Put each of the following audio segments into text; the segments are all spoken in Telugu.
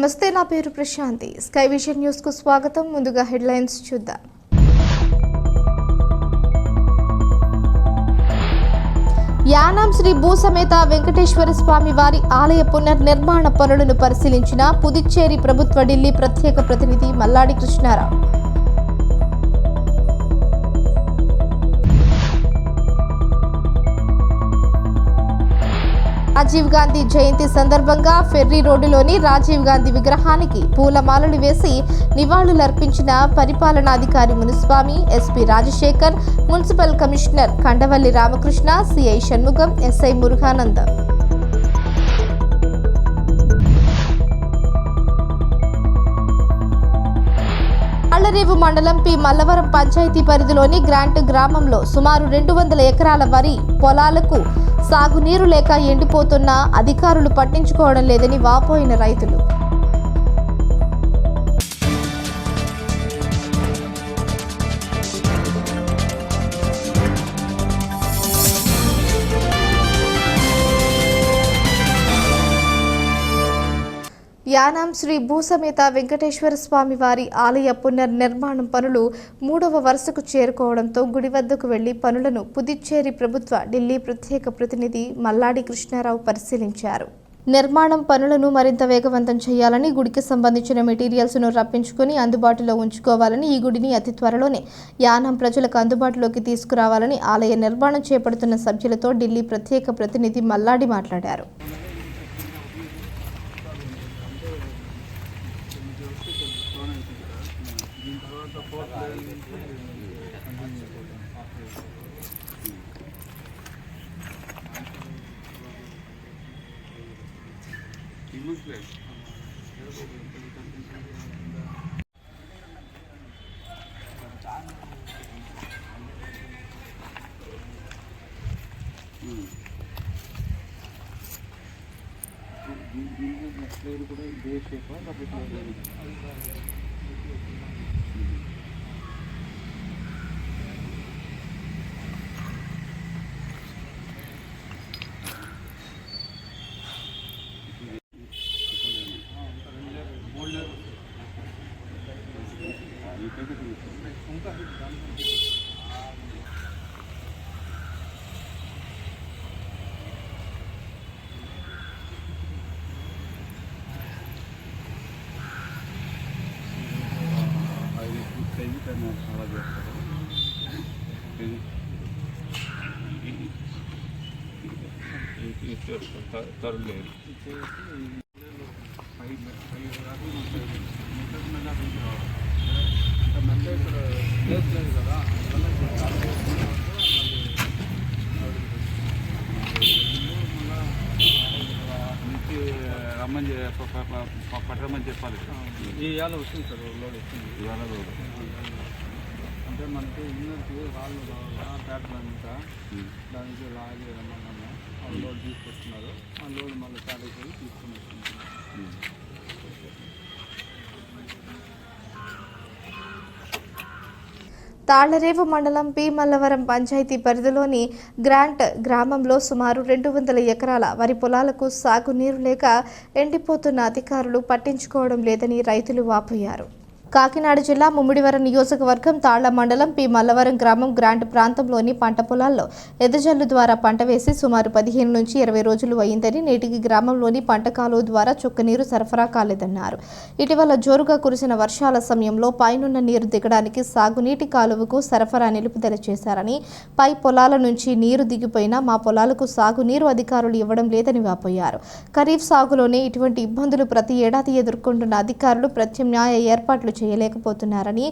నమస్తే, నా పేరు ప్రశాంతి. స్కై విజన్ న్యూస్ కు స్వాగతం. ముందుగా హెడ్లైన్స్ చూద్దాం. యానాం శ్రీ భూసమేత వెంకటేశ్వర స్వామి వారి ఆలయ పునర్నిర్మాణ పనులను పరిశీలించిన పుదుచ్చేరి ప్రభుత్వ ఢిల్లీ ప్రత్యేక ప్రతినిధి మల్లాడి కృష్ణారావు. రాజీవ్ గాంధీ జయంతి సందర్భంగా ఫెర్రీ రోడ్డులోని రాజీవ్ గాంధీ విగ్రహానికి పూలమాలలు వేసి నివాళులర్పించిన పరిపాలనాధికారి Munuswamy, SP Rajasekhar, municipal commissioner Kandavalli Ramakrishna, CI Shanmugam, SI Muruganandam. Tallarevu మండలం పి మల్లవరం పంచాయతీ పరిధిలోని గ్రాంట్ గ్రామంలో సుమారు 200 ఎకరాల వరి పొలాలకు సాగునీరు లేక ఎండిపోతున్న అధికారులు పట్టించుకోవడం లేదని వాపోయిన రైతులు. యానాం శ్రీ భూసమేత వెంకటేశ్వర స్వామి వారి ఆలయ పునర్నిర్మాణం పనులు 3వ వరుసకు చేరుకోవడంతో గుడి వద్దకు వెళ్లి పనులను పుదుచ్చేరి ప్రభుత్వ ఢిల్లీ ప్రత్యేక ప్రతినిధి మల్లాడి కృష్ణారావు పరిశీలించారు. నిర్మాణం పనులను మరింత వేగవంతం చేయాలని, గుడికి సంబంధించిన మెటీరియల్స్ను రప్పించుకుని అందుబాటులో ఉంచుకోవాలని, ఈ గుడిని అతి త్వరలోనే యానాం ప్రజలకు అందుబాటులోకి తీసుకురావాలని ఆలయ నిర్మాణం చేపడుతున్న సభ్యులతో ఢిల్లీ ప్రత్యేక ప్రతినిధి మల్లాడి మాట్లాడారు. కూడా ఇదే షేప్ అలా చేస్తారు తరలేదు కదా రమ్మని పట్టరమని చెప్పాలి. ఇవాళ వస్తుంది సార్, లోడ్ వస్తుంది ఇవాళ లోడ్. అంటే మనకి ఇన్నర్కి రాళ్ళు ప్యాటర్న్ అంతా దానికి లాగే రమ్మన్నాము. ఆ లోడ్ తీసుకొస్తున్నారు. ఆ లోడ్ మళ్ళీ ప్యాటర్కి వెళ్ళి తీసుకుని వస్తుంది. తాళ్లరేవు మండలం పి మల్లవరం పంచాయతీ పరిధిలోని గ్రాంట్ గ్రామంలో సుమారు 200 ఎకరాల వరి పొలాలకు సాగునీరు లేక ఎండిపోతున్న అధికారులు పట్టించుకోవడం లేదని రైతులు వాపోయారు. కాకినాడ జిల్లా ముమ్మిడివరం నియోజకవర్గం తాళ్ల మండలం పి మల్లవరం గ్రామం గ్రాంట్ ప్రాంతంలోని పంట పొలాల్లో ఎదజల్లు ద్వారా పంట వేసి సుమారు 15 నుంచి 20 రోజులు అయిందని, నేటికి గ్రామంలోని పంట కాలువ ద్వారా చుక్కనీరు సరఫరా కాలేదన్నారు. ఇటీవల జోరుగా కురిసిన వర్షాల సమయంలో పైనున్న నీరు దిగడానికి సాగునీటి కాలువకు సరఫరా నిలుపుదల చేశారని, పై పొలాల నుంచి నీరు దిగిపోయినా మా పొలాలకు సాగునీరు అధికారులు ఇవ్వడం లేదని వాపోయారు. ఖరీఫ్ సాగులోనే ఇటువంటి ఇబ్బందులు ప్రతి ఏడాది ఎదుర్కొంటున్న అధికారులు ప్రత్యామ్నాయ ఏర్పాట్లు చేయలేకపోతున్నారని,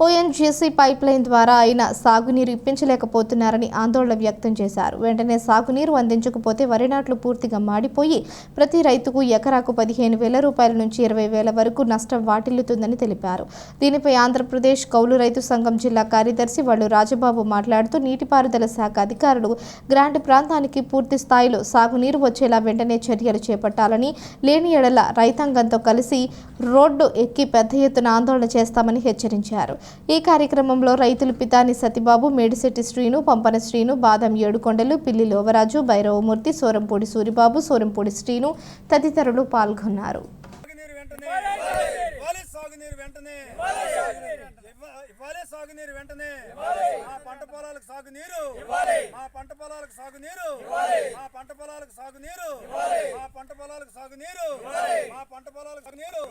ఓఎన్జీసీ పైప్ లైన్ ద్వారా అయినా సాగునీరు ఇప్పించలేకపోతున్నారని ఆందోళన వ్యక్తం చేశారు. వెంటనే సాగునీరు అందించకపోతే వరి నాట్లు పూర్తిగా మాడిపోయి ప్రతి రైతుకు ఎకరాకు 15,000 రూపాయల నుంచి 20,000 వరకు నష్టం వాటిల్లుతుందని తెలిపారు. దీనిపై ఆంధ్రప్రదేశ్ కౌలు రైతు సంఘం జిల్లా కార్యదర్శి వళ్ళు రాజబాబు మాట్లాడుతూ, నీటిపారుదల శాఖ అధికారులు గ్రాంట్ ప్రాంతానికి పూర్తి స్థాయిలో సాగునీరు వచ్చేలా వెంటనే చర్యలు చేపట్టాలని, లేని ఎడల రైతాంగంతో కలిసి రోడ్డు ఎక్కి పెద్ద ఎత్తున ఆందోళన చేస్తామని హెచ్చరించారు. ఈ కార్యక్రమంలో రైతులు పితాని సతిబాబు, మేడిశెట్టి శ్రీను, పంపన శ్రీను, బాదం ఏడుకొండలు, పిల్లి లోవరాజు, భైరవమూర్తి, సోరంపూడి సూరిబాబు, సోరంపూడి శ్రీను తదితరులు పాల్గొన్నారు. వెంటనే ఇవ్వాలి సాగునీరు వెంటనే ఇవ్వాలి సాగునీరు వెంటనే మా పంట పొలాలకు సాగునీరు మా పంట పొలాలకు సాగునీరు మా పంట పొలాలకు సాగునీరు మా పంట పొలాలకు సాగునీరు మా పంట పొలాలకు సాగునీరు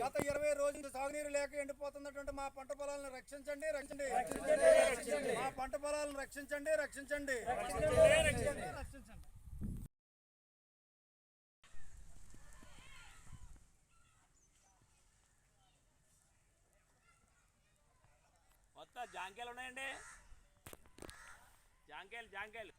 గత 20 రోజులు సాగునీరు లేక ఎండిపోతున్నటువంటి మా పంట పొలాలను రక్షించండి మా పంట పొలాలను రక్షించండి మొత్తం జాంకాయలు ఉన్నాయండి. జాంకాయలు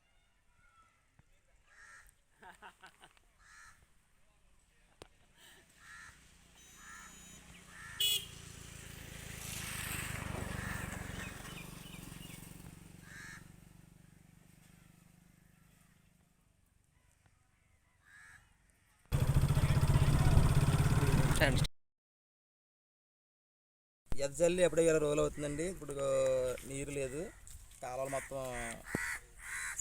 ఎదజల్లి ఎప్పుడో 20 రోజులు అవుతుందండి. ఇప్పుడు నీరు లేదు, కాలువలు మొత్తం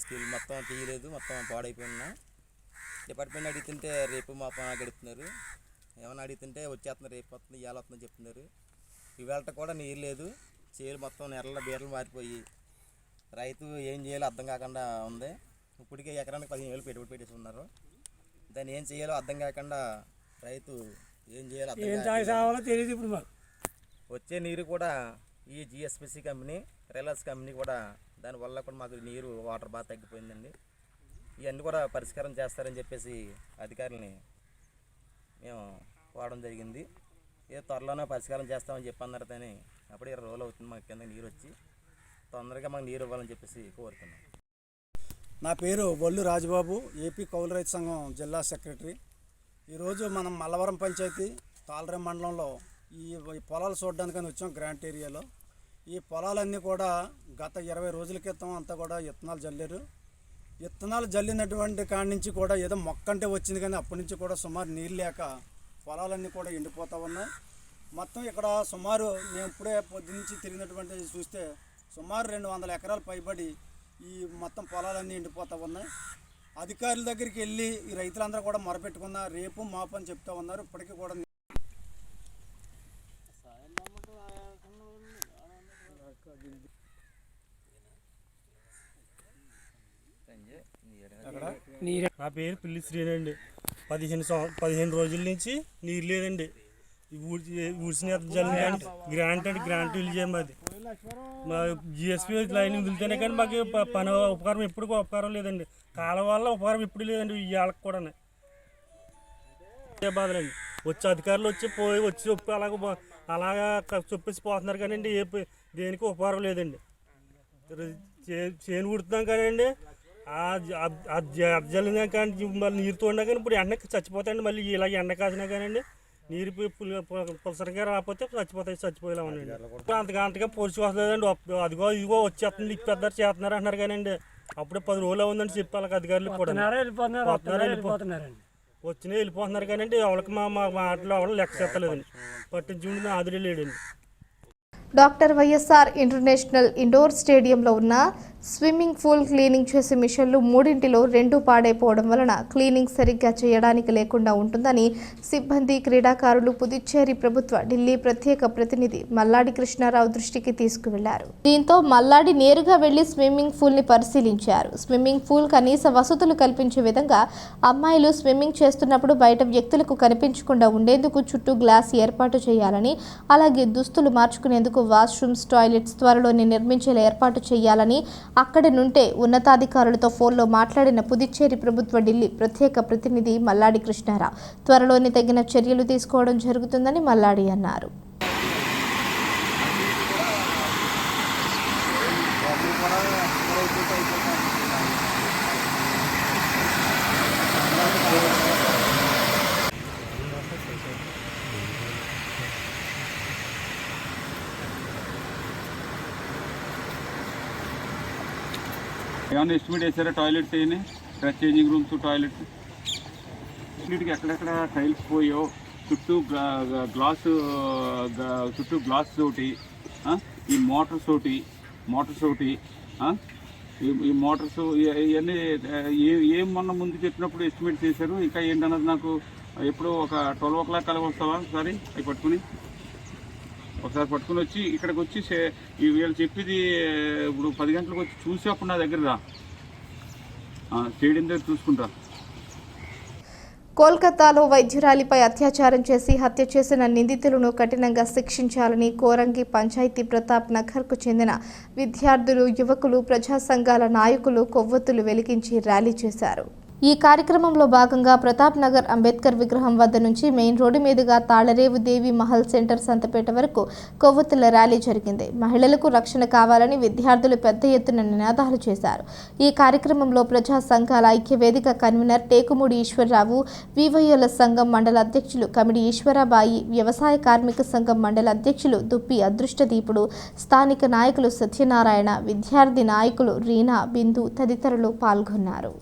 స్కిల్ మొత్తం తీయలేదు, మొత్తం పాడైపోయినా. డిపార్ట్మెంట్ అడుగుతుంటే రేపు మొత్తం గడుపుతున్నారు, ఏమన్నా అడుగుతుంటే వచ్చేస్తున్నారు, రేపు వస్తుంది, ఇవాళ వస్తుందని చెప్తున్నారు. ఇవాళ కూడా నీరు లేదు, చేలు మొత్తం నెరల బీరలు మారిపోయి రైతు ఏం చేయాలో అర్థం కాకుండా ఉంది. ఇప్పటికే ఎకరానికి 15,000 పెట్టుబడి పెట్టేసి ఉన్నారు. దాన్ని ఏం చేయాలో అర్థం కాకుండా రైతు ఏం చేయాలో అర్థం తెలియదు. ఇప్పుడు మాకు వచ్చే నీరు కూడా ఈ జిఎస్పిసి కంపెనీ, రిలయన్స్ కంపెనీ కూడా దానివల్ల కూడా మాకు నీరు వాటర్ బాగా తగ్గిపోయిందండి. ఇవన్నీ కూడా పరిష్కారం చేస్తారని చెప్పేసి అధికారులని మేము వాడడం జరిగింది. ఏ త్వరలోనే పరిష్కారం చేస్తామని చెప్పి అన్నారు. కానీ అప్పుడు 20 రోజులు అవుతుంది మాకు కింద నీరు వచ్చి. తొందరగా మాకు నీరు ఇవ్వాలని చెప్పేసి కోరుతున్నాం. నా పేరు బొల్లు రాజబాబు, ఏపీ కౌలు రైతు సంఘం జిల్లా సెక్రటరీ. ఈరోజు మనం మల్లవరం పంచాయతీ తాళరేం మండలంలో ఈ పొలాలు చూడడానికని వచ్చాం. గ్రాంట్ ఏరియాలో ఈ పొలాలన్నీ కూడా గత 20 రోజుల క్రితం అంతా కూడా విత్తనాలు జల్లారు. విత్తనాలు జల్లినటువంటి కాడి నుంచి కూడా ఏదో మొక్కంటే వచ్చింది, కానీ అప్పటి నుంచి కూడా సుమారు నీళ్ళు లేక పొలాలన్నీ కూడా ఎండిపోతూ ఉన్నాయి. మొత్తం ఇక్కడ సుమారు మేము ఇప్పుడే పొద్దు నుంచి తిరిగినటువంటి చూస్తే సుమారు 200 ఎకరాలు పైబడి ఈ మొత్తం పొలాలన్నీ ఎండిపోతూ ఉన్నాయి. అధికారుల దగ్గరికి వెళ్ళి ఈ రైతులందరూ కూడా మొరపెట్టుకున్నా, రేపు మాపు అని చెప్తూ ఉన్నారు. ఇప్పటికీ కూడా నా పేరు పిల్లి శ్రీనండి. 15 రోజుల నుంచి నీరు లేదండి. ఊడ్చిన జల్లి గ్రాంట్ ఇల్లు చేయమది మా జిఎస్పీ లైన్ వదిలితేనే కానీ మాకు పని ఉపకారం ఎప్పుడు ఉపకారం లేదండి. కాలం వల్ల ఉపకారం ఎప్పుడు లేదండి. ఇవాళకి కూడా బాధలండి. వచ్చి అధికారులు వచ్చి చెప్పి అలాగా చెప్పేసి పోతున్నారు కానండి. దేనికి ఉపకారం లేదండి. చేను కుడుతున్నాం కానండి, జల్లినా కానీ మళ్ళీ నీరు తోడినా కానీ ఇప్పుడు ఎండ చచ్చిపోతాయండి. మళ్ళీ ఇలాగ ఎండ కాసినా కానండి నీరు పులసరిగా రాకపోతే చచ్చిపోయేలా ఉన్నాయండి. అంతగా పొడిచి వస్తుందండి. అదిగో ఇదిగో వచ్చేస్తుంది, ఇప్పేద్దరు చేస్తున్నారు అంటున్నారు కానండి. అప్పుడే 10 రోజులు అవుందని చెప్పి వాళ్ళకి అధికారులు కూడా వచ్చినా వెళ్ళిపోతున్నారు కానండి. ఎవరికి మా మాటలు ఎవరు లెక్క చేస్తలేదండి. పట్టించుకుంటే ఆదులే లేడండి. డాక్టర్ వైఎస్ఆర్ ఇంటర్నేషనల్ ఇండోర్ స్టేడియంలో ఉన్న స్విమ్మింగ్ పూల్ క్లీనింగ్ చేసే మిషన్లు 3ంటిలో 2 పాడైపోవడం వలన క్లీనింగ్ సరిగ్గా చేయడానికి లేకుండా ఉంటుందని సిబ్బంది, క్రీడాకారులు పుదుచ్చేరి ప్రభుత్వ ఢిల్లీ ప్రత్యేక ప్రతినిధి మల్లాడి కృష్ణారావు దృష్టికి తీసుకువెళ్లారు. దీంతో మల్లాడి నేరుగా వెళ్లి స్విమ్మింగ్ పూల్ని పరిశీలించారు. స్విమ్మింగ్ పూల్ కనీస వసతులు కల్పించే విధంగా అమ్మాయిలు స్విమ్మింగ్ చేస్తున్నప్పుడు బయట వ్యక్తులకు కనిపించకుండా ఉండేందుకు చుట్టూ గ్లాస్ ఏర్పాటు చేయాలని, అలాగే దుస్తులు మార్చుకునేందుకు వాష్రూమ్స్, టాయిలెట్స్ త్వరలోనే నిర్మించేలా ఏర్పాటు చేయాలని అక్కడి నుండే ఉన్నతాధికారులతో ఫోన్లో మాట్లాడిన పుదుచ్చేరి ప్రభుత్వ ఢిల్లీ ప్రత్యేక ప్రతినిధి మల్లాడి కృష్ణారావు త్వరలోనే తగిన చర్యలు తీసుకోవడం జరుగుతుందని మల్లాడి అన్నారు. ఏమన్నా ఎస్టిమేట్ వేసారా? టాయిలెట్స్ అయ్యి డ్రెస్ చేంజింగ్ రూమ్స్, టాయిలెట్స్ వీటికి ఎక్కడెక్కడ టైల్స్ పోయో, చుట్టూ గ్లాస్ ఒకటి, ఈ మోటార్స్ ఒకటి, ఈ మోటార్స్ ఇవన్నీ ఏం మొన్న ముందు చెప్పినప్పుడు ఎస్టిమేట్ చేశారు. ఇంకా ఏంటన్నది నాకు ఎప్పుడు ఒక 12 o'clock కల్లా వస్తావా ఒకసారి అవి పట్టుకుని వచ్చి ఇక్కడికి వచ్చి వీళ్ళు చెప్పేది ఇప్పుడు 10 గంటలకు వచ్చి చూసి అప్పుడు నా దగ్గర రా, స్టేడియం దగ్గర చూసుకుంటా. కోల్కతాలో వైద్యురాలిపై అత్యాచారం చేసి హత్య చేసిన నిందితులను కఠినంగా శిక్షించాలని కోరంగి పంచాయతీ ప్రతాప్ నగర్కు చెందిన విద్యార్థులు, యువకులు, ప్రజా సంఘాల నాయకులు కొవ్వొత్తులు వెలిగించి ర్యాలీ చేశారు. ఈ కార్యక్రమంలో భాగంగా ప్రతాప్ నగర్ అంబేద్కర్ విగ్రహం వద్ద నుంచి మెయిన్ రోడ్డు మీదుగా తాళరేవు దేవి మహల్ సెంటర్ సంతపేట వరకు కొవ్వొత్తుల ర్యాలీ జరిగింది. మహిళలకు రక్షణ కావాలని విద్యార్థులు పెద్ద ఎత్తున నినాదాలు చేశారు. ఈ కార్యక్రమంలో ప్రజా సంఘాల ఐక్యవేదిక కన్వీనర్ టేకుమూడి ఈశ్వరరావు, వివైఎల్ సంఘం మండల అధ్యక్షులు కమిడి ఈశ్వరబాయి, వ్యవసాయ కార్మిక సంఘం మండల అధ్యక్షులు దుప్పి అదృష్టదీపుడు, స్థానిక నాయకులు సత్యనారాయణ, విద్యార్థి నాయకులు రీనా, బిందు తదితరులు పాల్గొన్నారు.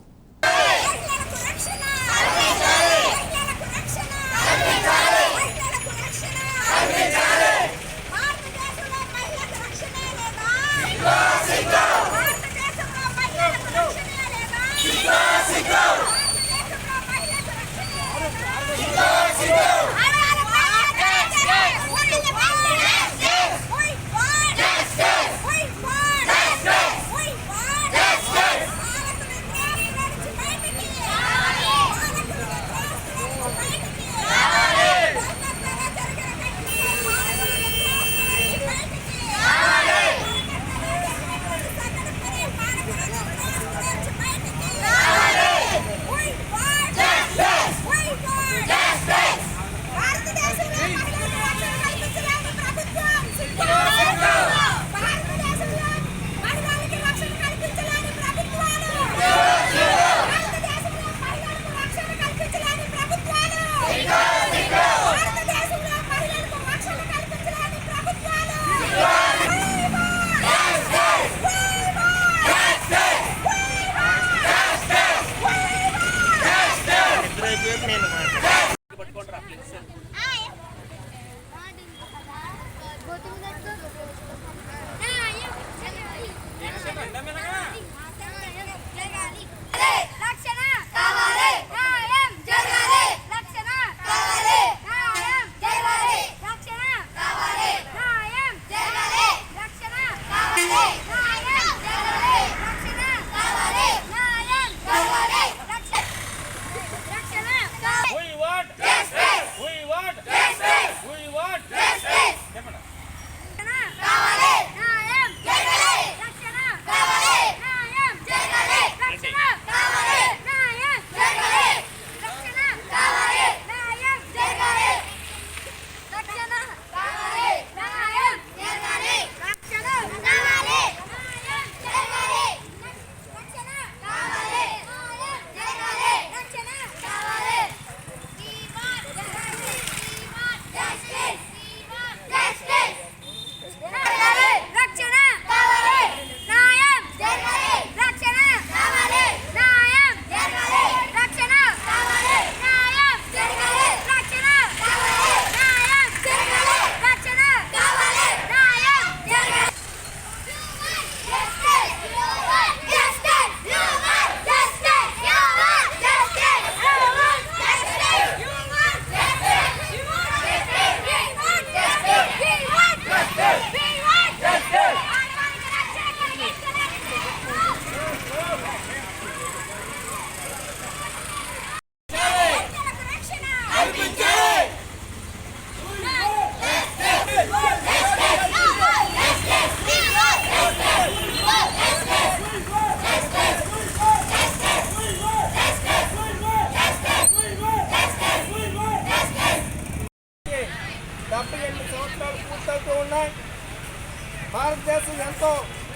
భారతదేశం ఎంతో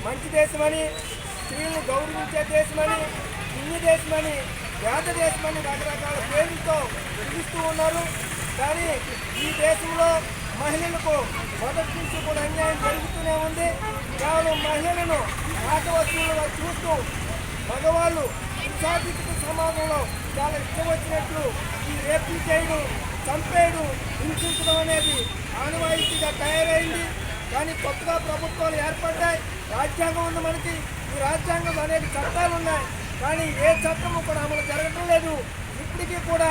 మంచి దేశమని, స్త్రీలను గౌరవించే దేశమని, పుణ్య దేశమని, పేద దేశమని రకరకాల పేర్లతో పిలుస్తూ ఉన్నారు. కానీ ఈ దేశంలో మహిళలకు మొదటి నుంచి కూడా అన్యాయం జరుగుతూనే ఉంది. కేవలం మహిళలను ఆట వస్తువులుగా చూస్తూ మగవాళ్ళు హింసాధిక సమాజంలో చాలా ఇష్టం వచ్చినట్లు ఈ రేపు చేయడం, చంపేయడం, హింసించడం అనేది ఆనవాయితీగా తయారైంది. కానీ కొత్తగా ప్రభుత్వాలు ఏర్పడ్డాయి. రాజ్యాంగం ఉంది మనకి. ఈ రాజ్యాంగం అనేక చట్టాలు ఉన్నాయి. కానీ ఏ చట్టము కూడా అమలు జరగటం లేదు. ఇప్పటికీ కూడా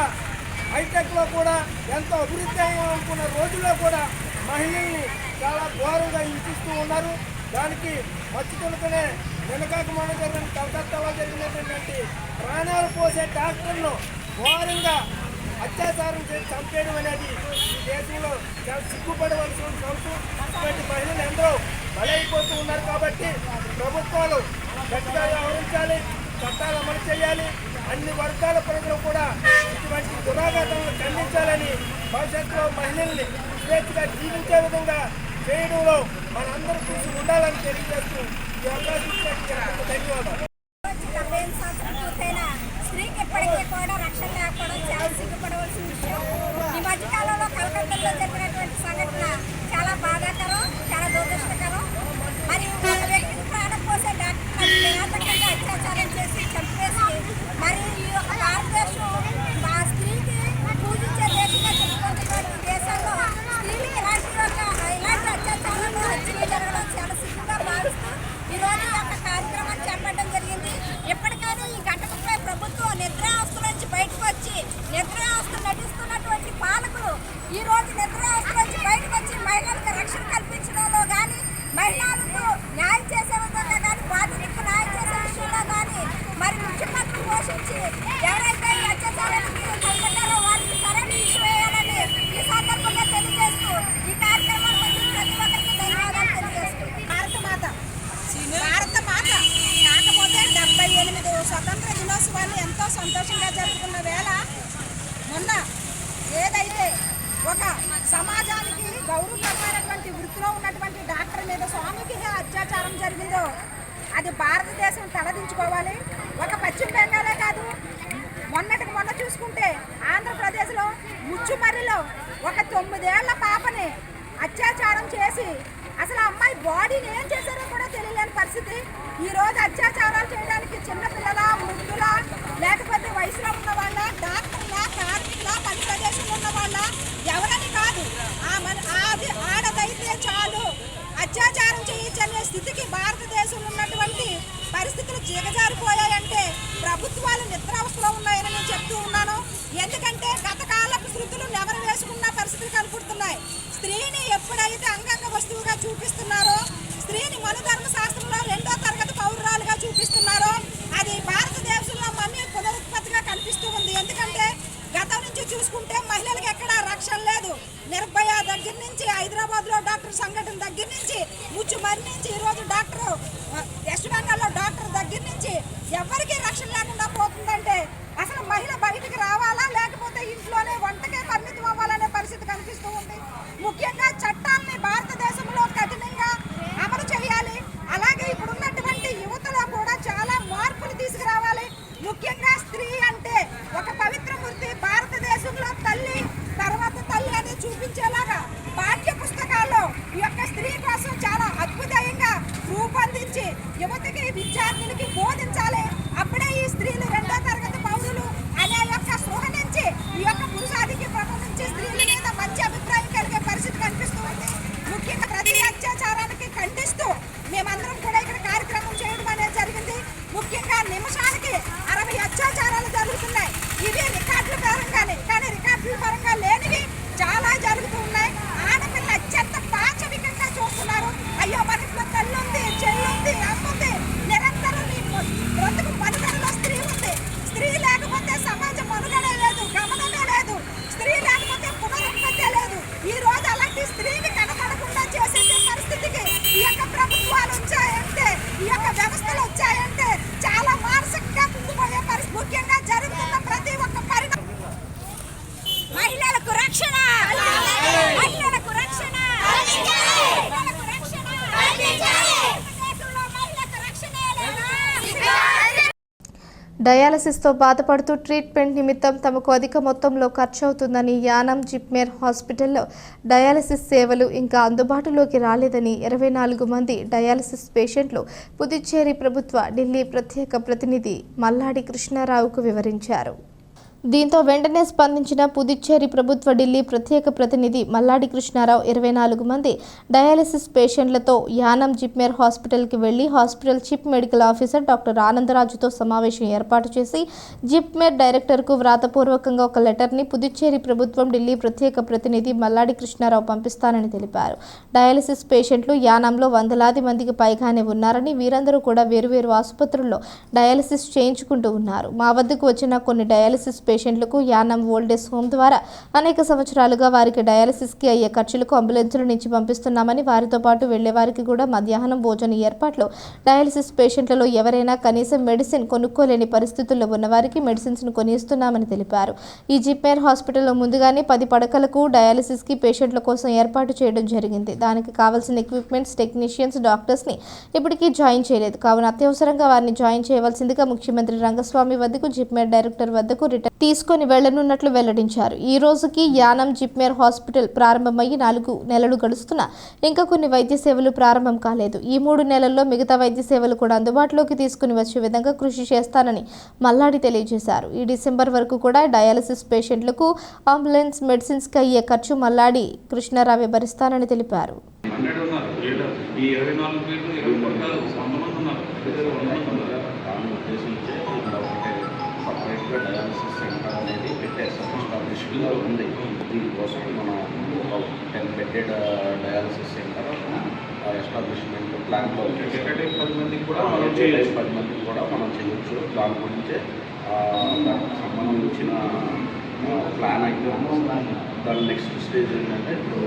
హైటెక్లో కూడా ఎంతో అభివృద్ధి అనుకున్న రోజుల్లో కూడా మహిళల్ని చాలా ఘోరంగా హింసిస్తూ ఉన్నారు. దానికి మచ్చుతులకనే వెనకాక మొన్న జరిగిన కలకత్తాలో జరిగినటువంటి ప్రాణాలు పోసే డాక్టర్ను ఘోరంగా అత్యాచారం చేసి చంపేయడం అనేది ఈ దేశంలో చాలా సిగ్గుపడవలసిన సంస్థ. ఇటువంటి మహిళలు ఎందరో బలైపోతూ ఉన్నారు. కాబట్టి ప్రభుత్వాలు గట్టిగా వ్యవహరించాలి, చట్టాలు అమలు చేయాలి. అన్ని వర్గాల ప్రజలు కూడా ఇటువంటి దురాఘాతాలను ఖండించాలని, భవిష్యత్తులో మహిళల్ని స్వేచ్ఛగా జీవించే విధంగా చేయడంలో మనందరూ చూసి ఉండాలని తెలియజేస్తూ ఈ అవకాశం ఇచ్చినందుకు ధన్యవాదాలు. స్త్రీకి ఎప్పటికీ కూడా రక్షణ లేకపోవడం చాలా సిగ్గుపడవలసిన విషయం. ఈ మధ్యకాలంలో కలకత్తాలో జరిగినటువంటి సంఘటన చాలా బాధాకరం, చాలా దురదృష్టకరం. మరియు ఒక వ్యక్తికి ప్రాణం పోసే డాక్టర్ కిరాతకంగా అత్యాచారం చేసి చంపేసి మరి ఈ యొక్క భారతదేశం ఆ స్త్రీకి పూజించే దేశంగా చెప్పుకుంటున్నటువంటి దేశంలో స్త్రీలకి ఇలాంటి అత్యాచారాలు హత్యలు జరగడం చాలా సిగ్గుగా భావిస్తూ ఈరోజు ఈ యొక్క కార్యక్రమాన్ని చేపట్టడం జరిగింది. ఎప్పటికైనా ఈ ఘటనపై ప్రభుత్వం నిద్రావస్థ నుంచి బయటకు వచ్చి నిద్రావస్థ నటిస్తున్నటువంటి పాలకులు ఈ రోజు నిద్రావస్థ నుంచి బయటకు వచ్చి మహిళలకు రక్షణ కల్పించడంలో కానీ, మహిళలకు న్యాయం చేసే విధంగా కానీ, బాధితులకు న్యాయం చేసే విషయంలో కానీ మరి ముఖ్య పాత్ర పోషించి ఎవరైతే ఈ అత్యాచారానికి పాల్పడ్డారో వారికి సరైన ఇష్యూ వేయాలని ఈ సందర్భంగా తెలియజేస్తూ ఈ కార్యక్రమాన్ని ప్రతి ఒక్కరికి ధన్యవాదాలు తెలియజేస్తూ భారత మాత కాకపోతే 78 స్వతంత్ర దినోత్సవాన్ని ఎంతో సంతోషంగా జరుపుకున్న వేళ మొన్న ఏదైతే ఒక సమాజానికి గౌరవప్రదమైనటువంటి వృత్తిలో ఉన్నటువంటి డాక్టర్ మీద స్వామికి అత్యాచారం జరిగిందో అది భారతదేశం తలదించుకోవాలి. ఒక పశ్చిమ బెంగాలే కాదు, మొన్నటికి మొన్న చూసుకుంటే ఆంధ్రప్రదేశ్లో ముచ్చుమర్రిలో ఒక 9 ఏళ్ల పాపని అత్యాచారం చేసి అసలు అమ్మాయి బాడీని ఏం చేశారో కూడా తెలియలేని పరిస్థితి. ఈరోజు అత్యాచారాలు చేయడానికి చిన్నపిల్లల, వృద్ధుల, లేకపోతే వయసులో ఉన్న వాళ్ళ, డాక్టర్ల, కార్మికుల, పని ప్రదేశంలో ఉన్న వాళ్ళ ఎవరని కాదు, అది ఆడదైతే చాలు అత్యాచారం చేయొచ్చనే స్థితికి భారతదేశంలో ఉన్నటువంటి పరిస్థితులు దిగజారిపోయాయంటే ప్రభుత్వాలు నిద్రావస్థలో ఉన్నాయని నేను చెప్తూ ఉన్నాను. ఎందుకంటే గత కాలపు శృతులు నెవరు వేసుకున్న పరిస్థితులు కనపడుతున్నాయి. స్త్రీని ఎప్పుడైతే అంగంగ వస్తువుగా చూపిస్తున్నారో, స్త్రీని మనుధర్మ శాస్త్రంలో 2వ తరగతి పౌరురాలుగా చూపిస్తున్నారో అది భారతదేశంలో మళ్ళీ పునరుత్పత్తిగా కనిపిస్తూ ఉంది. ఎందుకంటే గతం నుంచి చూసుకుంటే మహిళలకు ఎక్కడా రక్షణ లేదు. నిర్భయ దగ్గర నుంచి, హైదరాబాద్లో డాక్టర్ సంఘటన దగ్గర నుంచి, ముచ్చుమర్రి నుంచి, ఈరోజు డాక్టర్ వెస్ట్ బెంగాల్లో డాక్టర్ దగ్గర నుంచి ఎవరికీ రక్షణ లేకుండా పోతుందంటే అసలు మహిళ బయటికి రావాలా లేకపోతే ఇంట్లోనే వంటకే పరిమితం అవ్వాలనే పరిస్థితి కనిపిస్తూ ఉంది. ముఖ్యంగా చట్టాన్ని భారతదేశంలో కఠినంగా అమలు చేయాలి. అలాగే ఇప్పుడున్నటువంటి యువతలో కూడా చాలా మార్పులు తీసుకురావాలి. ముఖ్యంగా స్త్రీ అంటే ఒక పవిత్ర మూర్తి. భారతదేశంలో తల్లి తర్వాత తల్లి అని చూపించేలాగా పాఠ్య పుస్తకాల్లో ఈ యొక్క స్త్రీ కోసం చాలా అద్భుతంగా రూపొందించి యువతకి, విద్యార్థులకి బోధించాలి. అప్పుడే ఈ స్త్రీలు 2వ తరగతి పౌరులు అనే యొక్క స్పృహ నుంచి, ఈ యొక్క పురుషాధిక్యం నుంచి స్త్రీల మీద మంచి అభిప్రాయం కలిగే పరిస్థితి కనిపిస్తూ ఉంది. ముఖ్యంగా ప్రతి అత్యాచారానికి ఖండిస్తూ మేమందరం కూడా ఇక్కడ కార్యక్రమం చేయడం అనేది జరిగింది. ముఖ్యంగా నిమిషానికి 60 అత్యాచారాలు జరుగుతున్నాయి. ఇవి రికార్డుల పరంగానే, కానీ రికార్డుల పరంగా లేనివి చాలా జరుగుతూ ఉన్నాయి. ఆడపిల్ల అత్యంత పాచవికంగా చూస్తున్నారు. అయ్యో మన ఇంట్లో తల్లి ఉంది, చెల్లి ఉంది, అమ్ముంది, నిరంతరం బ్రతుకు మనుగడలో స్త్రీ ఉంది. స్త్రీ లేకపోతే సమాజం మనుగడే లేదు, గమనమే లేదు. స్త్రీ లేకపోతే పునరుత్పత్తి లేదు. ఈ రోజు అలాంటి స్త్రీని కనపడకుండా చేసే పరిస్థితికి ఈ యొక్క ప్రభుత్వాలు వచ్చాయంటే, ఈ యొక్క వ్యవస్థలు వచ్చాయంటే చాలా మానసికంగా కుంగిపోయే పరిస్థితి. ముఖ్యంగా జరుగుతున్న ప్రతి ఒక్క పరిణామం మహిళలకు రక్షణ, మహిళలకు రక్షణ, మహిళలకు రక్షణ, దేశంలో మహిళలకు రక్షణే లేదు. డయాలసిస్తో బాధపడుతూ ట్రీట్మెంట్ నిమిత్తం తమకు అధిక మొత్తంలో ఖర్చు అవుతుందని యానం జిప్మేర్ హాస్పిటల్లో డయాలసిస్ సేవలు ఇంకా అందుబాటులోకి రాలేదని 24 మంది డయాలసిస్ పేషెంట్లు పుదుచ్చేరి ప్రభుత్వ ఢిల్లీ ప్రత్యేక ప్రతినిధి మల్లాడి కృష్ణారావుకు వివరించారు. దీంతో వెంటనే స్పందించిన పుదుచ్చేరి ప్రభుత్వ ఢిల్లీ ప్రత్యేక ప్రతినిధి మల్లాడి కృష్ణారావు 24 మంది డయాలసిస్ పేషెంట్లతో యానం జిప్మేర్ హాస్పిటల్కి వెళ్లి hospital chief medical officer doctor ఆనందరాజుతో సమావేశం ఏర్పాటు చేసి జిప్మేర్ డైరెక్టర్కు వ్రాతపూర్వకంగా ఒక లెటర్ని పుదుచ్చేరి ప్రభుత్వం ఢిల్లీ ప్రత్యేక ప్రతినిధి మల్లాడి కృష్ణారావు పంపిస్తానని తెలిపారు. డయాలసిస్ పేషెంట్లు యానంలో వందలాది మందికి పైగానే ఉన్నారని, వీరందరూ కూడా వేరువేరు ఆసుపత్రుల్లో డయాలసిస్ చేయించుకుంటూ ఉన్నారు. మా వద్దకు వచ్చిన కొన్ని డయాలసిస్ పేషెంట్లకు యానం ఓల్డేజ్ హోమ్ ద్వారా అనేక సంవత్సరాలుగా వారికి డయాలసిస్కి అయ్యే ఖర్చులకు అంబులెన్సుల నుంచి పంపిస్తున్నామని, వారితో పాటు వెళ్లే వారికి కూడా మధ్యాహ్నం భోజన ఏర్పాట్లు, డయాలసిస్ పేషెంట్లలో ఎవరైనా కనీసం మెడిసిన్ కొనుక్కోలేని పరిస్థితుల్లో ఉన్నవారికి మెడిసిన్స్ను కొనిస్తున్నామని తెలిపారు. ఈ జిప్మేర్ హాస్పిటల్లో ముందుగానే 10 పడకలకు డయాలసిస్కి పేషెంట్ల కోసం ఏర్పాటు చేయడం జరిగింది. దానికి కావాల్సిన ఎక్విప్మెంట్స్, టెక్నీషియన్స్, డాక్టర్స్ని ఇప్పటికీ జాయిన్ చేయలేదు. కావున అత్యవసరంగా వారిని జాయిన్ చేయవలసిందిగా ముఖ్యమంత్రి రంగస్వామి వద్దకు జిప్మేర్ డైరెక్టర్ వద్దకు రిటర్న్ తీసుకొని వెళ్లనున్నట్లు వెల్లడించారు. ఈ రోజుకి యానం జిప్మేర్ హాస్పిటల్ ప్రారంభమయ్యి 4 నెలలు గడుస్తున్నా ఇంకా కొన్ని వైద్య సేవలు ప్రారంభం కాలేదు. ఈ 3 నెలల్లో మిగతా వైద్య సేవలు కూడా అందుబాటులోకి తీసుకుని వచ్చే విధంగా కృషి చేస్తానని మల్లాడి తెలియజేశారు. ఈ డిసెంబర్ వరకు కూడా డయాలసిస్ పేషెంట్లకు అంబులెన్స్, మెడిసిన్స్కి అయ్యే ఖర్చు మల్లాడి కృష్ణారావే భరిస్తానని తెలిపారు. ఈ 24 పేర్లు 20 పడకలు 100 మంది ఉన్నారు. సపరేట్గా డయాలసిస్ సెంటర్ అనేది పెట్టేస్తాం, ఎస్టాబ్లిష్మెంట్లో ఉంది. దీనికోసం మనం 10 బెడ్డెడ్ డయాలసిస్ సెంటర్ ఎస్టాబ్లిష్మెంట్ ప్లాన్లో 10 మందికి కూడా 10 మందికి కూడా మనం చేయొచ్చు. దాని గురించే దానికి సంబంధించిన ప్లాన్ అయితే దాని నెక్స్ట్ స్టేజ్ ఏంటంటే ఇప్పుడు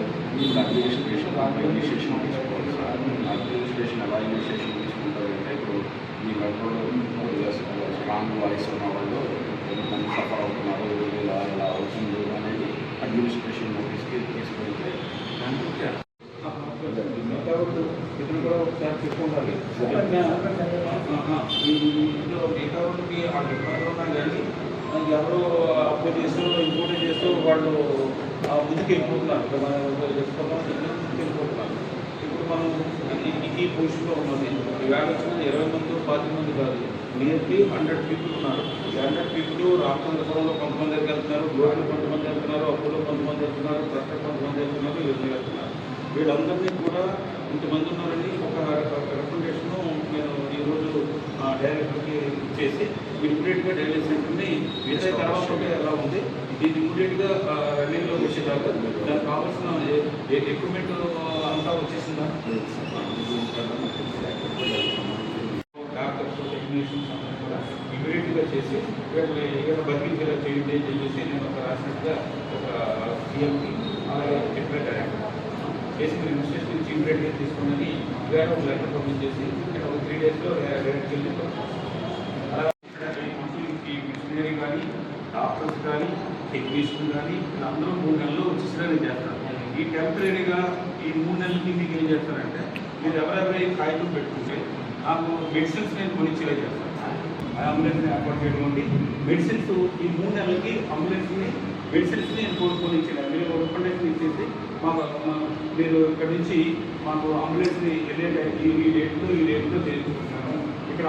అడ్మినిస్ట్రేషన్ ఇనిషియేషన్ తీసుకోవాలి సార్. అడ్మినిస్ట్రేషన్ ఎలా ఇనిషియేషన్ తీసుకుంటారంటే ఇప్పుడు మీ నలుగురు స్ట్రాంగ్ వాయిస్ ఉన్న వాళ్ళు ఎంతమంది సఫర్ అవుతున్నారు, ఇలా ఇలా అవుతుంది అనేది అడ్మినిస్ట్రేషన్ నోటీస్కి తీసుకెళ్తే దాని గురించి ఇతను కూడా ఒకసారి చెప్పుకుంటారు. ఇందులో మిగతా వాళ్ళకి ఆ డిఫరెన్స్ ఉన్నా కానీ ఎవరో అప్లై చేస్తూ ఇంకోటి చేస్తూ వాళ్ళు ముందుకు వెళ్ళిపోతున్నారు. వెళ్ళిపోతున్నారు. ఇప్పుడు మనం ఈ పొజిషన్లో ఉన్నది. ఈవేళ వచ్చిన 20 మంది 10 మంది కాదు, నియర్లీ 100 పీపుల్ ఉన్నారు. 100 పీపుల్ రామచంద్రపురంలో కొంతమంది వెళ్తున్నారు, గోడలు కొంతమంది వెళ్తున్నారు, అప్పులో కొంతమంది వెళ్తున్నారు, ప్రస్తుతం కొంతమంది వెళ్తున్నారు, ఇవన్నీ వెళ్తున్నారు. వీళ్ళందరినీ కూడా ఇంతమంది ఉన్నారని ఒక రికమెండేషను నేను ఈరోజు డైరెక్టర్కి చేసి ఇమ్మీడియట్గా డయాలసిస్ సెంటర్ని మిగతా తర్వాత ఎలా ఉంది ఇది ఇమ్మీడియట్గా రన్నింగ్లోకి వచ్చేదాకా దానికి కావాల్సిన ఎక్విప్మెంట్ అంతా వచ్చేసిందా, డాక్టర్స్, టెక్నీషియన్స్ అందరూ కూడా ఇమ్మీడియట్గా చేసి ఏదైనా బతికించేలా చేయండి అని చెప్పేసి నేను ఒక రాసినట్టుగా ఒక సీఎంకి అలాగే చెప్పిన డైరెక్టర్ చేసి మీరు ఇన్స్టిట్యూషన్ నుంచి ఇమ్మీడియట్గా తీసుకుని ఇవాళ ఒక లెటర్ పంపించేసి ఒక 3 డేస్లో డైరెక్ట్గా వెళ్ళిపోతాం. మిషనరీ కానీ, డాక్టర్స్ కానీ, టెక్నీషియన్ కానీ అందరూ 3 నెలలు వచ్చేసినా చేస్తారు. ఈ టెంపరీగా ఈ 3 నెలలకి మీకు ఏం చేస్తారంటే మీరు ఎవరెవరి కాగితం పెట్టుకుంటే నాకు మెడిసిన్స్ నేను కొనిచ్చేలా చేస్తాను. అంబులెన్స్ని ఏర్పాటు చేయడం, మెడిసిన్స్ ఈ 3 నెలలకి అంబులెన్స్ని మెడిసిన్స్ని నేను కొనిచ్చేలా మీరు రికమెండేషన్ ఇచ్చేసి మీరు ఇక్కడ నుంచి మాకు అంబులెన్స్ని వెళ్ళే ఈ డేట్లో చేయించుకుంటున్నాను, ఇక్కడ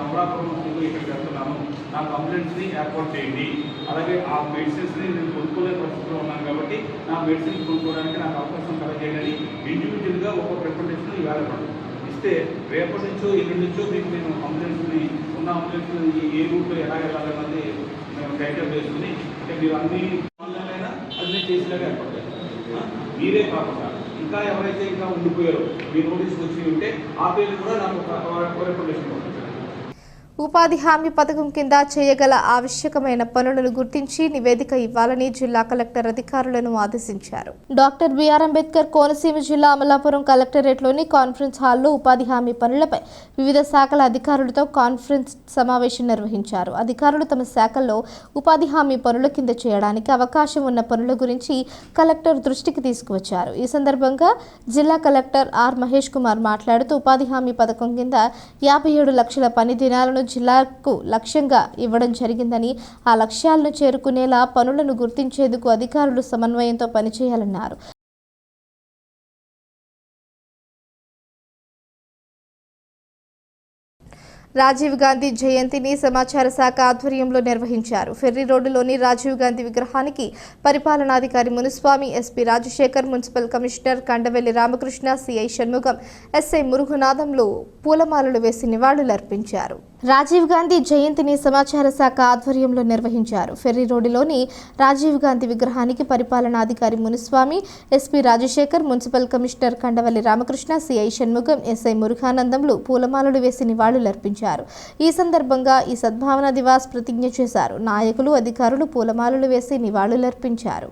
అమలాపురం ఇక్కడికి వెళ్తున్నాను, నాకు అంబులెన్స్ని ఏర్పాటు చేయండి. అలాగే ఆ మెడిసిన్స్ని నేను కొనుక్కోలే పరిస్థితిలో ఉన్నాను కాబట్టి నా మెడిసిన్స్ కొనుక్కోవడానికి నాకు అవకాశం కలగజేయాలని ఇండివిజువల్గా ఒక్కొక్క రికమెండేషన్ ఇవ్వాలి ఇస్తే రేపటి నుంచో ఎల్లుండి నుంచో మీకు నేను అంబులెన్స్ని ఉన్న అంబులెన్స్ ఏ రూట్లో ఎలా వెళ్ళాలన్నది మేము టైటప్ వేసుకుని అంటే మీరు అన్ని ఆన్లైన్ అది నేను చేసేలాగా ఏర్పాటు చేస్తాను. మీరే కాకుండా ఇంకా ఎవరైతే ఇంకా ఉండిపోయారో మీ నోటీస్కి వచ్చి ఉంటే ఆ పేరు కూడా నాకు ఒక రికమెండేషన్ ఉంటుంది. ఉపాధి హామీ పథకం కింద చేయగల ఆవశ్యకమైన పనులను గుర్తించి నివేదిక ఇవ్వాలని జిల్లా కలెక్టర్ అధికారులను ఆదేశించారు. డాక్టర్ బిఆర్ అంబేద్కర్ కోనసీమ జిల్లా అమలాపురం కలెక్టరేట్లోని కాన్ఫరెన్స్ హాల్లో ఉపాధి హామీ పనులపై వివిధ శాఖల అధికారులతో కాన్ఫరెన్స్ సమావేశం నిర్వహించారు. అధికారులు తమ శాఖల్లో ఉపాధి హామీ పనుల కింద చేయడానికి అవకాశం ఉన్న పనుల గురించి కలెక్టర్ దృష్టికి తీసుకువచ్చారు. ఈ సందర్భంగా జిల్లా కలెక్టర్ ఆర్ మహేష్ కుమార్ మాట్లాడుతూ ఉపాధి హామీ పథకం కింద 57 లక్షల పని దినాలను జిల్లాకు లక్ష్యంగా ఇవ్వడం జరిగిందని, ఆ లక్ష్యాలను చేరుకునేలా పనులను గుర్తించేందుకు అధికారులు సమన్వయంతో పనిచేయాలన్నారు. రాజీవ్ గాంధీ జయంతిని సమాచార శాఖ ఆధ్వర్యంలో నిర్వహించారు. ఫెర్రీ రోడ్డులోని రాజీవ్ గాంధీ విగ్రహానికి పరిపాలనాధికారి Munuswamy, SP Rajasekhar, municipal commissioner Kandavelli Ramakrishna, CI Shanmugam, SI మురుగునాథంలో పూలమాలలు వేసి నివాళులర్పించారు. రాజీవ్ గాంధీ జయంతిని సమాచార శాఖ ఆధ్వర్యంలో నిర్వహించారు. ఫెర్రీ రోడ్డులోని రాజీవ్ గాంధీ విగ్రహానికి పరిపాలనాధికారి Munuswamy, SP Rajasekhar, municipal commissioner Kandavalli Ramakrishna, CI Shanmugam, SI మురుఘానందంలు పూలమాలలు వేసి నివాళులర్పించారు. ఈ సందర్భంగా ఈ సద్భావన దివాస్ ప్రతిజ్ఞ చేశారు. నాయకులు, అధికారులు పూలమాలలు వేసి నివాళులర్పించారు.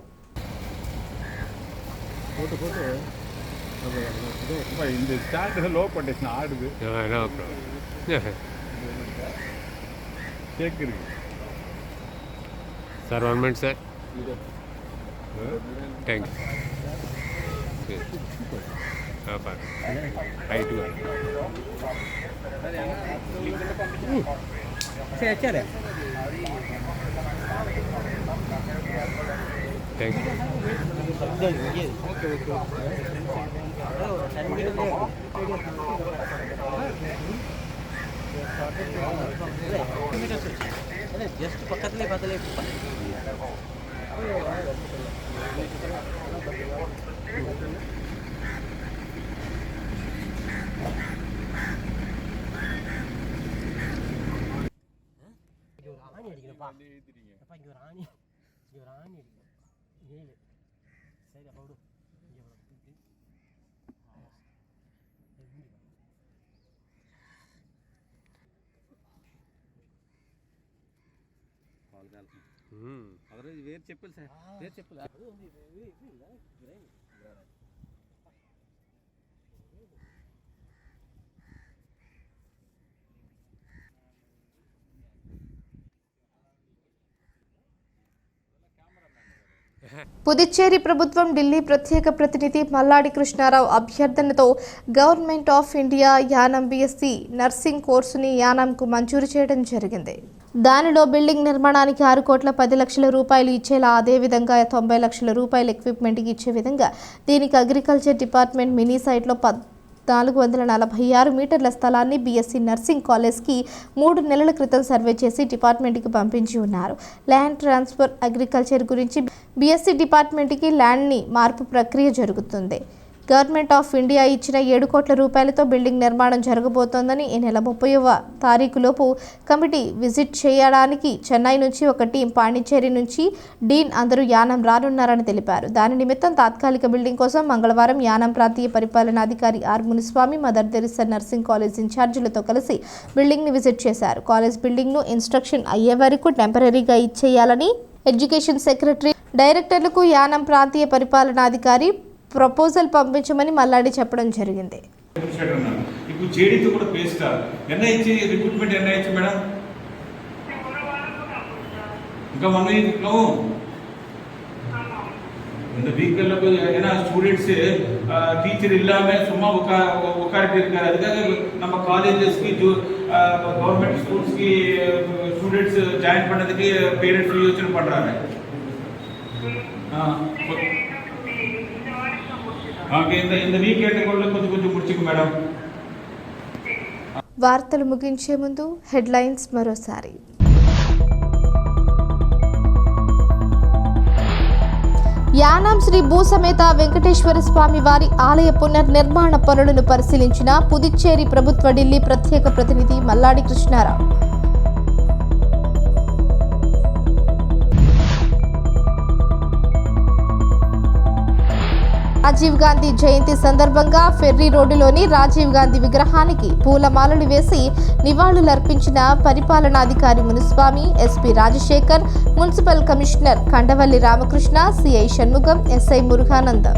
Sir 1 minute sir. Thank you. రైట్గా థ్యాంక్ యూ. జస్ట్ పక్కనే బదలే వేరు చెప్పాలి సార్, వేరు చెప్పాలి. పుదుచ్చేరి ప్రభుత్వం ఢిల్లీ ప్రత్యేక ప్రతినిధి మల్లాడి కృష్ణారావు అభ్యర్థనతో government of India Yanam BSc nursing కోర్సుని యానంకు మంజూరు చేయడం జరిగింది. దానిలో బిల్డింగ్ నిర్మాణానికి 6 కోట్ల 10 లక్షల రూపాయలు ఇచ్చేలా, అదేవిధంగా 90 లక్షల రూపాయల ఎక్విప్మెంట్కి ఇచ్చే విధంగా దీనికి అగ్రికల్చర్ డిపార్ట్మెంట్ మినీ సైట్లో 446 మీటర్ల స్థలాన్ని బీఎస్సీ నర్సింగ్ కాలేజ్కి 3 నెలల క్రితం సర్వే చేసి డిపార్ట్మెంట్కి పంపించి ఉన్నారు. ల్యాండ్ ట్రాన్స్ఫర్ అగ్రికల్చర్ గురించి బీఎస్సీ డిపార్ట్మెంట్కి ల్యాండ్ని మార్పు ప్రక్రియ జరుగుతుంది. గవర్నమెంట్ ఆఫ్ ఇండియా ఇచ్చిన 7 కోట్ల రూపాయలతో బిల్డింగ్ నిర్మాణం జరగబోతోందని ఈ నెల 30వ తారీఖులోపు కమిటీ విజిట్ చేయడానికి చెన్నై నుంచి ఒక టీం, పాండిచ్చేరి నుంచి డీన్ అందరూ యానం రానున్నారని తెలిపారు. దాని నిమిత్తం తాత్కాలిక బిల్డింగ్ కోసం మంగళవారం యానం ప్రాంతీయ పరిపాలనాధికారి R Munuswamy, Mother Teresa nursing college ఇన్ఛార్జీలతో కలిసి బిల్డింగ్ని విజిట్ చేశారు. కాలేజ్ బిల్డింగ్ను ఇన్స్ట్రక్షన్ అయ్యే వరకు టెంపరీగా ఇచ్చేయాలని ఎడ్యుకేషన్ సెక్రటరీ, డైరెక్టర్లకు యానం ప్రాంతీయ పరిపాలనాధికారి ప్రపోజల్ పంపించమని మల్లాడి చెప్పడం జరిగింది. ఇప్పుడు జేడీతో కూడా పేస్టా ఎన్ఐహెచ్ రిక్రూట్మెంట్ ఎన్ఐహెచ్ మేడం ఇంకా 1 వీక్లో இந்த வீக்கில் ஏன்னா ஸ்டூடெண்ட்ஸு டீச்சர் இல்லாமல் சும்மா உட்காரிட்டு இருக்காரு. அதுக்காக நம்ம காலேஜஸ்க்கு கவர்மெண்ட் ஸ்கூல்ஸ்க்கு ஸ்டூடெண்ட்ஸ் ஜாயின் பண்ணதுக்கு பேரண்ட்ஸ் யோசனை பண்ணுறாங்க. இந்த వీకెండ్ కొంచెం ముడిచికు మేడం. వార్తలు ముగించే ముందు హెడ్లైన్స్ మరోసారి. యానాం శ్రీ భూసమేత వెంకటేశ్వర స్వామి వారి ఆలయ పునర్నిర్మాణ పనులను పరిశీలించిన పుదుచ్చేరి ప్రభుత్వ ఢిల్లీ ప్రత్యేక ప్రతినిధి మల్లాడి కృష్ణారావు. రాజీవ్ గాంధీ జయంతి సందర్భంగా ఫెర్రీ రోడ్డులోని రాజీవ్ గాంధీ విగ్రహానికి పూలమాలలు వేసి నివాళులర్పించిన పరిపాలనాధికారి Munuswamy, SP Rajasekhar, municipal commissioner Kandavalli Ramakrishna, CI Shanmugam, SI Muruganandam.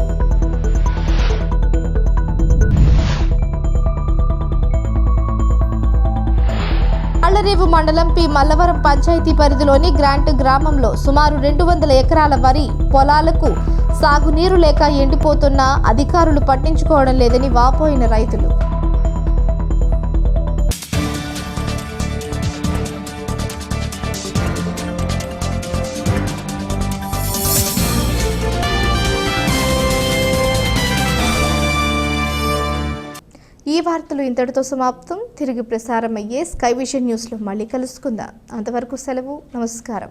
Tallarevu మండలం పి మల్లవరం పంచాయతీ పరిధిలోని గ్రాంట్ గ్రామంలో సుమారు 200 ఎకరాల వరి పొలాలకు సాగునీరు లేక ఎండిపోతున్నా అధికారులు పట్టించుకోవడం లేదని వాపోయిన రైతులు. ఈ వార్తలు ఇంతటితో సమాప్తం. తిరిగి ప్రసారం అయ్యే స్కై విజన్ న్యూస్లో మళ్ళీ కలుసుకుందాం. అంతవరకు సెలవు. నమస్కారం.